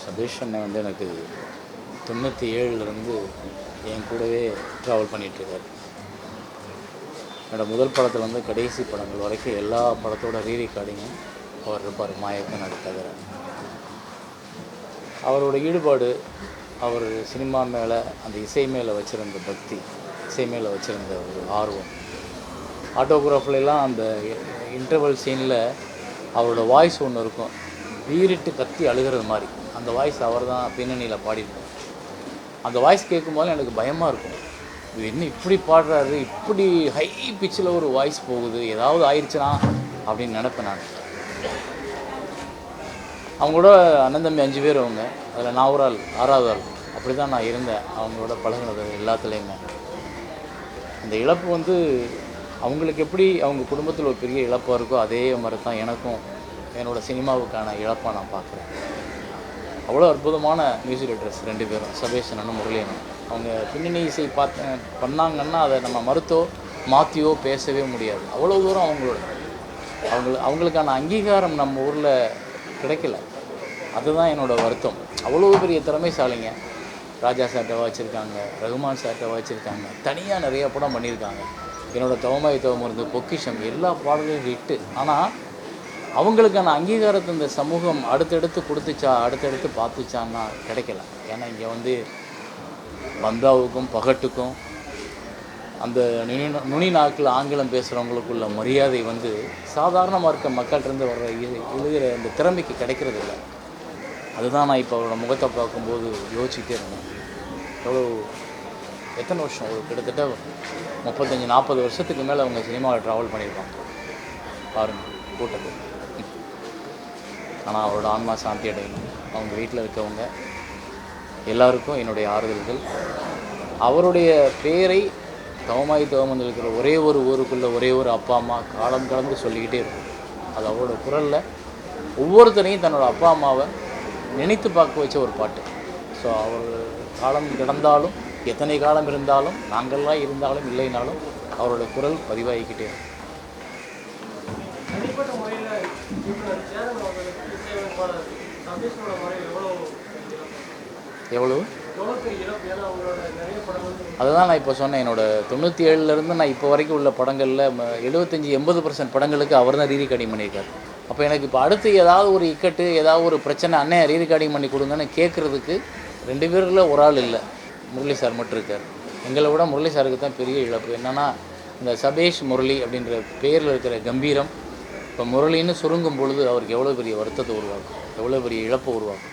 சபேஷ் அண்ணன் வந்து எனக்கு 97லேருந்து என் கூடவே ட்ராவல் பண்ணிகிட்ருக்காரு. என்னோடய முதல் படத்தில் வந்து கடைசி படங்கள் வரைக்கும் எல்லா படத்தோட ரீரெக்கார்டிங்கும் அவர் இருப்பார். மாயக்கன் அது தவிர அவரோட ஈடுபாடு, அவர் சினிமா மேலே அந்த இசை மேலே வச்சுருந்த பக்தி, இசை மேலே வச்சுருந்த ஒரு ஆர்வம், ஆட்டோகிராஃப்லாம் அந்த இன்டர்வல் சீனில் அவரோட வாய்ஸ் ஒன்று இருக்கும், வீறிட்டு கத்தி அழுகிறது மாதிரி. அந்த வாய்ஸ் அவர் தான் பின்னணியில் பாடியிருப்பார். அந்த வாய்ஸ் கேட்கும்போது எனக்கு பயமாக இருக்கும், இது என்ன இப்படி பாடுறாரு, இப்படி ஹை பிச்சில் ஒரு வாய்ஸ் போகுது, ஏதாவது ஆயிடுச்சுனா அப்படின்னு நினைப்பேன் நான். அவங்களோட அண்ணன் தம்பி 5 பேர் அவங்க, அதில் நான் ஒரு ஆள், 6வது ஆள். அப்படி தான் நான் இருந்தேன் அவங்களோட பழகினது எல்லாத்துலேயுமே. அந்த இழப்பு வந்து அவங்களுக்கு எப்படி அவங்க குடும்பத்தில் ஒரு பெரிய இழப்பாக இருக்கோ அதே மாதிரி தான் எனக்கும் என்னோடய சினிமாவுக்கான இழப்பாக நான் பார்க்குறேன். அவ்வளோ அற்புதமான மியூசிக் டைரக்டர்ஸ் 2 பேரும், சபேஷ் அண்ணனும் முரளி அண்ணனும். அவங்க பின்னணி இசை பண்ணாங்கன்னா அதை நம்ம மறுத்தோ மாற்றியோ பேசவே முடியாது. அவ்வளோ தூரம் அவங்களுக்கான அங்கீகாரம் நம்ம ஊரில் கிடைக்கல. அதுதான் என்னோடய வருத்தம். அவ்வளோ பெரிய திறமைசாலிங்க. ராஜா சார்ட்ட வச்சுருக்காங்க, ரகுமான் சார்ட்ட வச்சுருக்காங்க, தனியாக நிறைய படம் பண்ணியிருக்காங்க. என்னோடய தவமாய் தவமருந்து, பொக்கிஷம், எல்லா பாடல்களும் ஹிட்டு. ஆனால் அவங்களுக்கான அங்கீகாரத்தை இந்த சமூகம் அடுத்தடுத்து கொடுத்துச்சா, அடுத்தடுத்து பார்த்துச்சான்னா கிடைக்கல. ஏன்னா இங்கே வந்து பந்தாவுக்கும் பகட்டுக்கும் அந்த நுனி நாக்கில் ஆங்கிலம் பேசுகிறவங்களுக்குள்ள மரியாதை வந்து சாதாரணமாக இருக்க மக்கள்கிட்டருந்து வர்ற எழுதுகிற அந்த திறமைக்கு கிடைக்கிறது இல்லை. அதுதான் நான் இப்போ அவரோட முகத்தை பார்க்கும்போது யோசிச்சுட்டே இருந்தேன். எத்தனை வருஷம், ஒரு கிட்டத்தட்ட 35-40 வருஷத்துக்கு மேலே அவங்க சினிமாவில் ட்ராவல் பண்ணியிருப்பாங்க பாருங்கள் கூட்டத்தில். ஆனால் அவரோட ஆன்மா சாந்தி அடையணும். அவங்க வீட்டில் இருக்கவங்க எல்லாருக்கும் என்னுடைய ஆறுதல்கள். அவருடைய பேரை தவமாய் தவமந்து இருக்கிற ஒரே ஒரு ஊருக்குள்ளே ஒரே ஒரு அப்பா அம்மா காலம் கடந்து சொல்லிக்கிட்டே இருக்கும். அது அவரோட குரலில் ஒவ்வொருத்தரையும் தன்னோட அப்பா அம்மாவை நினைத்து பார்க்க வச்ச ஒரு பாட்டு. ஸோ அவர் காலம் கிடந்தாலும், எத்தனை காலம் இருந்தாலும், நாங்கள்லாம் இருந்தாலும் இல்லைனாலும் அவரோட குரல் பதிவாகிக்கிட்டே இருக்கும். எவ்வளவு? அதுதான் நான் இப்போ சொன்னேன். என்னோடய 97லேருந்து நான் இப்போ வரைக்கும் உள்ள படங்களில் 75-80% படங்களுக்கு அவர் தான் ரீரெக்கார்டிங் பண்ணியிருக்காரு. அப்போ எனக்கு இப்போ அடுத்து ஏதாவது ஒரு இக்கட்டு, ஏதாவது ஒரு பிரச்சனை, அண்ணன் ரீரெக்கார்டிங் பண்ணி கொடுங்கன்னு கேட்குறதுக்கு 2 பேரில் ஒரு ஆள் இல்லை, முரளி சார் மட்டும் இருக்கார். எங்களை விட முரளி சாருக்கு தான் பெரிய இழப்பு. என்னென்னா இந்த சபேஷ் முரளி அப்படின்ற பேரில் இருக்கிற கம்பீரம் இப்போ முரளின்னு சுருங்கும் பொழுது அவருக்கு எவ்வளோ பெரிய வருத்தத்தை உருவாக்கும், எவ்வளோ பெரிய இழப்பை உருவாக்கும்.